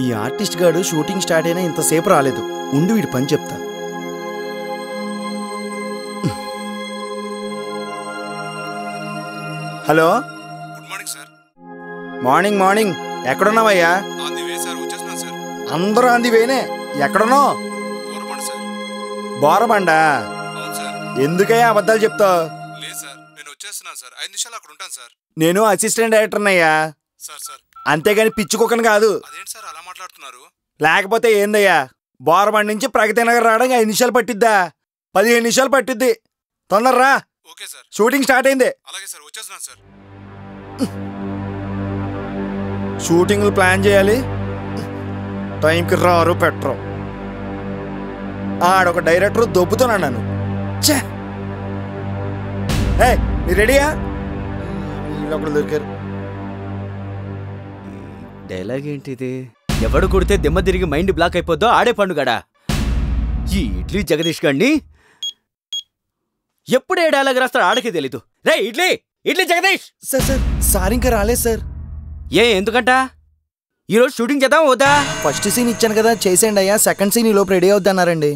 ఈ ఆర్టిస్ట్ గాడు shooting start అయినా ఇంతసేపు రాలేదు. ఉండి వీడి పని చెప్తా. Hello, good morning sir. Morning morning. ఎక్కడున్నావయ్యా? ఆన్ ది వే సార్, వచ్చేస్తున్నాను సార్. అందరూ ఆన్ ది వేనే. ఎక్కడున్నావు? బోరబండ సార్. బోరబండా? అవును సార్. ఎందుకయ్యా అబద్ధాలు చెప్తావు? లేదు సార్, నేను వచ్చేస్తున్నాను సార్. 5 నిమిషాలు అక్కడ ఉంటాను సార్. నేను అసిస్టెంట్ డైరెక్టర్నయ్యా. Sir sir. అంతేగాని పిచ్చుకోకను కాదు. అదేంటి సార్ అలా మాట్లాడుతున్నారు? లేకపోతే ఏందయ్యా, బోరబండ నుంచి ప్రగతి నగర్ రావడానికి 5 నిమిషాలు పట్టిద్దా? 15 నిమిషాలు పట్టిద్ది. తొందరరా. Okay sir. షూటింగ్ స్టార్ట్ అయింది. అలాగే సార్, వచ్చేస్తున్నాను సార్. షూటింగ్లు ప్లాన్ చేయాలి, టైంకి రారు పెట్టరు. ఆడొక డైరెక్టర్ దొబ్బుతున్నాను నన్ను. ఛే, మీరు రెడీయా? వీళ్ళొకడు దొరికారు. డైలాగ్ ఏంటిది? ఎవడు కొడితే దిమ్మ తిరిగి మైండ్ బ్లాక్ అయిపోద్దో ఆడే పండుగడా. ఈ ఇడ్లీ జగదీష్ గాడిని ఎప్పుడే డైలాగ్ రాస్తాడు ఆడకే తెలీదు. రే idli, idli Jagadish. Sir sir, sir ఇంకా రాలేదు సార్. ఎందుకంట ఈరోజు షూటింగ్ చేద్దాం వద్దా? ఫస్ట్ సీన్ ఇచ్చాను కదా, చేసేయండి అయ్యా. సెకండ్ సీన్ ఈ లోపు రెడీ అవుద్ది అన్నారండి.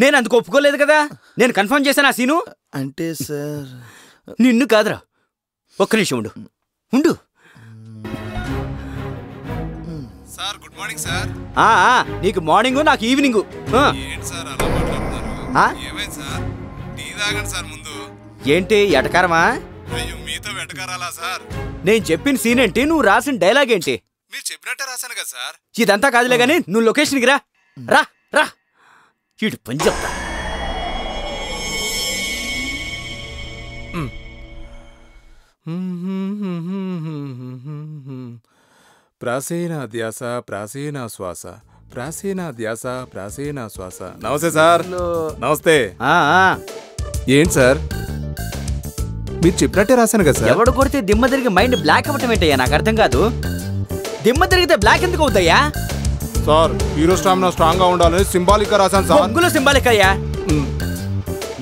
నేను అందుకు ఒప్పుకోలేదు కదా. నేను కన్ఫర్మ్ చేశాను ఆ సీను. అంటే సార్, నిన్ను కాదురా. ఒక్క నిమిషం ఉండు ఉండు. Sir good morning sir. నీకు మార్నింగ్, నాకు ఈవినింగ్. ఏంటి సార్ అలా మాట్లాడుతున్నారు? ఏమైంది సార్? టీ తాగండి సార్ ముందు. ఏంటి ఎటకారమా? అయ్యో, మీతో వెటకారాలా సార్? నేను చెప్పిన సీన్ ఏంటి, నువ్వు రాసిన డైలాగ్ ఏంటి? మీరు చెప్పినట్టే రాశాను కదా సార్. ఇదంతా కాదులే గానీ నువ్వు లొకేషన్కి రా. రా రా, ఇటు పని చెప్తా. ప్రాచీన ధ్యాస ప్రాచీన శ్వాస, ప్రాచీన ధ్యాస ప్రాచీన శ్వాస. నమస్తే సార్. నమస్తే. ఏంటి సార్, మీరు చెప్పినట్టే రాశాను కదా సార్. ఎవడు కొడితే దిమ్మ తిరిగి మైండ్ బ్లాక్ అవ్వటం ఏంటయ్యా? నాకు అర్థం కాదు. దిమ్మ తిరిగితే బ్లాక్ ఎందుకు అవుతాయా? సార్, హీరో స్టామినా స్ట్రాంగ్ గా ఉండాలని సింబాలిక్ గా రాశాను సార్. ముగ్గులో సింబాలిక్ అయ్యా.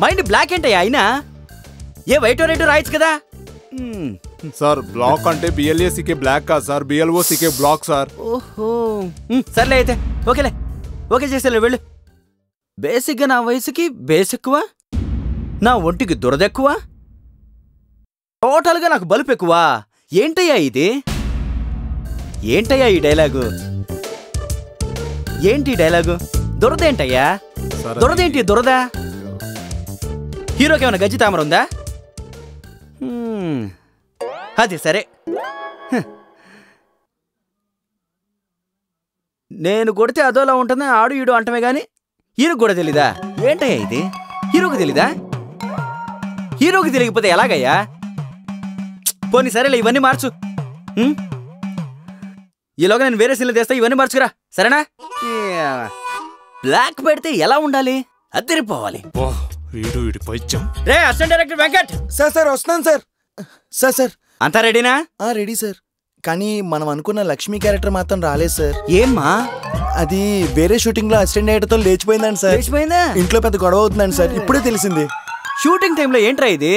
మైండ్ బ్లాక్ ఏంటయ్యా? అయినా ఏ వైట్ రెడ్ రాయొచ్చు కదా. సార్, బ్లాక్ అంటే బిఎల్ఏసీకే బ్లాక్ కాదు సార్, బిఎల్ఓసీకే బ్లాక్ సార్. ఓహో, సర్లే అయితే. ఓకేలే, ఓకే చేసేలే వెళ్ళు. బేసిక్గా నా వయసుకి బేస్ ఎక్కువ, నా ఒంటికి దురదెక్కువ, టోటల్గా నాకు బలుపు ఎక్కువ. ఏంటయ్యా ఇది? ఏంటయ్యా ఈ డైలాగు? ఏంటి డైలాగు? దురదేంటయ్యా? దురదేంటి దురద? హీరోకి ఏమైనా గజ్జి తామర ఉందా? అది సరే. నేను కొడితే అదోలా ఉంటుంది ఆడు ఈడు అంటమే గాని హీరోకి కూడా తెలీదా? ఏంటయ్యా ఇది? హీరోకి తెలీదా? హీరోకి తెలియకపోతే ఎలాగయ్యా? పోనీ సరేలే, ఇవన్నీ మార్చు. ఈలోగా నేను వేరే సీన్లు తెస్తా, ఇవన్నీ మార్చుకురా సరేనా? బ్లాక్ పెడితే ఎలా ఉండాలి? అద్దరిపోవాలి. రే assistant director Venkat. Sir sir వస్తున్నాను సార్. సార్ సార్, అంతా రెడీనా? Ready sir. కానీ మనం అనుకున్న లక్ష్మి క్యారెక్టర్ మాత్రం రాలేదు సార్. ఏమ్మా? అది వేరే షూటింగ్ లో అసిస్టెంట్ డైరెక్టర్ తో లేచిపోయిందండి సార్. లేచిపోయిందా? ఇంట్లో పెద్ద గొడవ అవుతుందండి సార్, ఇప్పుడే తెలిసింది. షూటింగ్ టైంలో ఏంట్రా ఇది?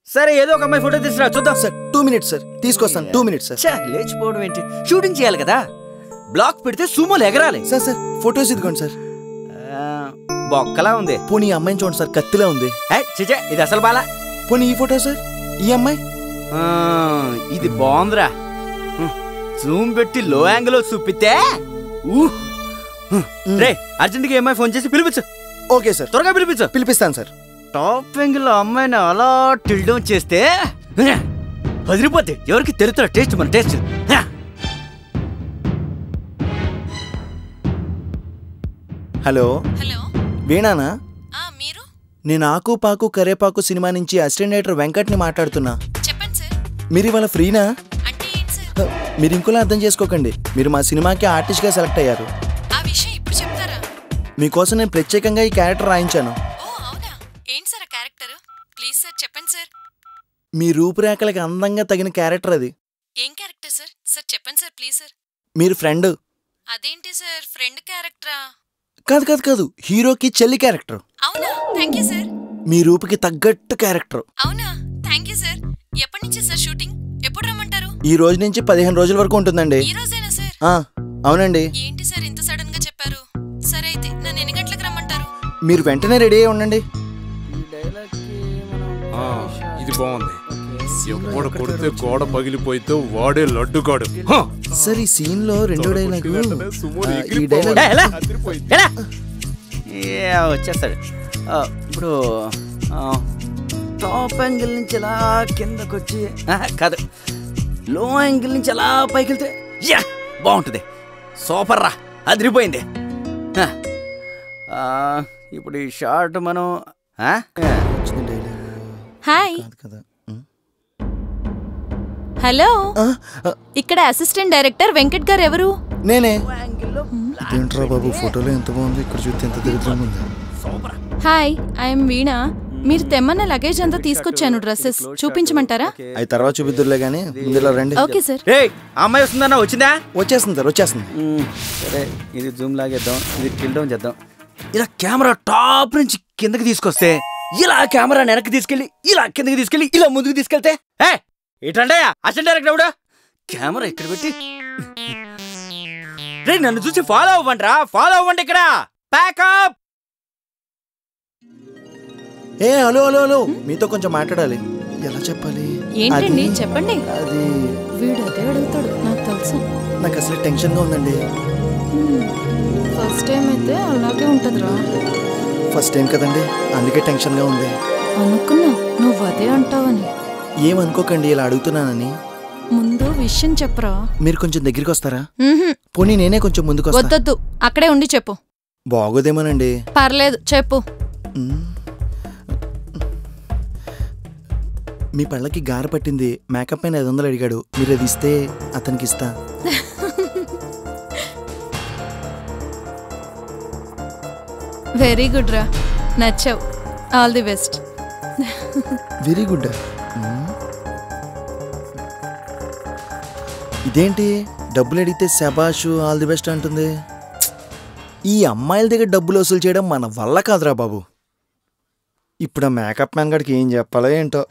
సరే ఏదో ఒక అమ్మాయి ఫోటో తీసుకురా చూద్దాం. సార్ 2 మినిట్స్ సార్, తీసుకొస్తాను. 2 మినిట్స్ సార్. లేచిపోవడం ఏంటి? షూటింగ్ చేయాలి కదా. బ్లాక్ పెడితే సుమోలు ఎగరాలి. సార్ సార్, ఫొటోస్ ఇదిగోండి సార్. బొక్కలా ఉంది. పోనీ ఈ అమ్మాయిని చూడండి సార్, కత్తిలా ఉంది. చిచే, ఇది అసలు బాలా. పోనీ ఈ ఫోటో సార్, ఈ అమ్మాయి. ఇది బాగుందిరా. జూమ్ పెట్టి లో యాంగిల్ చూపితే. రే అర్జెంట్గా ఈ అమ్మాయి ఫోన్ చేసి పిలిపించు. ఓకే సార్, త్వరగా పిలిపించు. పిలిపిస్తాను సార్. టాప్ యాంగిల్ అమ్మాయిని అలా టిల్డౌన్ చేస్తే వదిలిపోద్ది. ఎవరికి తెలుగుతా టేస్ట్? మన టేస్ట్. హలో హలో, వీణానా? మీరు? నేను ఆకు పాకు కరేపాకు సినిమా నుంచి అసిస్టెంట్ డైరెక్టర్ వెంకట్ ని మాట్లాడుతున్నా. చెప్పండి సార్. మీరు ఇవాళ ఫ్రీనా? అంటే ఏంటి సార్? మీరు ఇంకోలా అర్థం చేసుకోకండి, మీరు మా సినిమాకి ఆర్టిస్ట్ గా సెలెక్ట్ అయ్యారు. ఆ విషయం ఇప్పుడు చెప్తారా? మీకోసం నేను ప్రత్యేకంగా ఈ క్యారెక్టర్ రాయించాను. ఓ అవునా? ఏంటి సార్ ఆ క్యారెక్టర్? ప్లీజ్ సార్ చెప్పండి సార్. మీ రూపురేఖలకి అందంగా తగిన క్యారెక్టర్ అది. ఏం క్యారెక్టర్ సార్? సార్ చెప్పండి సార్ ప్లీజ్ సార్. మీరు ఫ్రెండ్. అదేంటి సార్ ఫ్రెండ్ క్యారెక్టరా? కాదు కాదు కాదు, హీరోకి చెల్లి క్యారెక్టర్. అవునా? Thank you sir. మీ రూపుకి తగ్గట్టు క్యారెక్టర్. అవునా? Thank you sir. ఎప్పటి నుంచి సార్ షూటింగ్? ఎప్పుడు రమ్మంటారు? ఈ రోజు నుంచి 15 రోజుల వరకు ఉంటుందండి. ఈ రోజేనా సార్? అవునండి. ఏంటి సార్ ఇంత సడన్ గా చెప్పారు? సరే అయితే నన్ను ఎన్ని గంటలకు రమ్మంటారు? మీరు వెంటనే రెడీ అయ్యి ఉండండి. ఇది బాగుంది. ఎవడు కొడితే గోడ పగిలిపోయితే వాడే లడ్డుగాడు. సార్ ఈ సీన్ లో రెండో డైలాగ్ ఈ వచ్చేస్తాడు. ఇప్పుడు టాప్ యాంగిల్ నుంచి ఎలా కిందకు వచ్చి కాదు, లో యాంగిల్ నుంచి ఎలా పైకి వెళ్తే బాగుంటుంది. సూపర్ రా, అదిరిపోయింది. ఇప్పుడు ఈ షార్ట్ మనం హాయ్ హలో, ఇక్కడ అసిస్టెంట్ డైరెక్టర్ వెంకట్ గారు ఎవరు? నేనే. ఏంట్రా బాబు ఫోటోలో ఎంత బాగుంది, ఇక్కడ చూస్తే ఎంత దరిద్రంగా ఉంది. హాయ్, ఐఎమ్ వీణా. మీరు తెమ్మన్న లగేజ్ అంతా తీసుకొచ్చాను. డ్రెస్సెస్ చూపించమంటారా? అవి తర్వాత చూపిద్దురులే కానీ ముందులో రండి. Okay sir. అమ్మాయి వస్తుందన్నా? వచ్చిందా? వచ్చేస్తుంది సార్, వచ్చేస్తుంది. సరే, ఇది జూమ్ లాగేద్దాం, ఇది టిల్ డౌన్ చేద్దాం. ఇలా కెమెరా టాప్ నుంచి కిందకి తీసుకొస్తే, ఇలా కెమెరా వెనక్కి తీసుకెళ్ళి, ఇలా కిందకి తీసుకెళ్ళి, ఇలా ముందుకు తీసుకెళ్తే ఏంటంటే అసిస్టెంట్ డైరెక్టర్ ఎవడు? కెమెరా ఇక్కడ పెట్టి రే నన్ను చూసి ఫాలో అవ్వండి, ఫాలో అవ్వండి. ఇక్కడ ప్యాకప్. హలో హలో హలో, మీతో కొంచెం మాట్లాడాలి. ఎలా చెప్పాలి? ఏంటండి చెప్పండి. అది వీడు అదే అడుగుతాడు, నాకు తెలుసు. నాకు అసలు టెన్షన్ గా ఉందండి. ఫస్ట్ టైం అయితే అలాగే ఉంటదిరా. ఫస్ట్ టైం కదండి, అందుకే టెన్షన్ గా ఉంది. అనుకున్నా నువ్వు అదే అంటావని. ఏమనుకోకండి ఇలా అడుగుతున్నానని. ముందు విషయం చెప్పరా. మీరు కొంచెం దగ్గరికి వస్తారా? పోనీ నేనే కొంచెం ముందుకు వస్తా. వద్దొద్దు, అక్కడే ఉండి చెప్పు. బాగోదేమోనండి. పర్లేదు చెప్పు. మీ పళ్ళకి గార పట్టింది, మేకప్ పైన 500 అడిగాడు, మీరు అది ఇస్తే అతనికి ఇస్తా. వెరీ గుడ్ రా, నచ్చావు. All the best. Very good. ఇదేంటి డబ్బులు అడిగితే శబాషు ఆల్ ది బెస్ట్ అంటుంది. ఈ అమ్మాయిల దగ్గర డబ్బులు వసూలు చేయడం మన వల్ల కాదురా బాబు. ఇప్పుడు ఆ మేకప్ మ్యాన్ గడికి ఏం చెప్పాలో ఏంటో.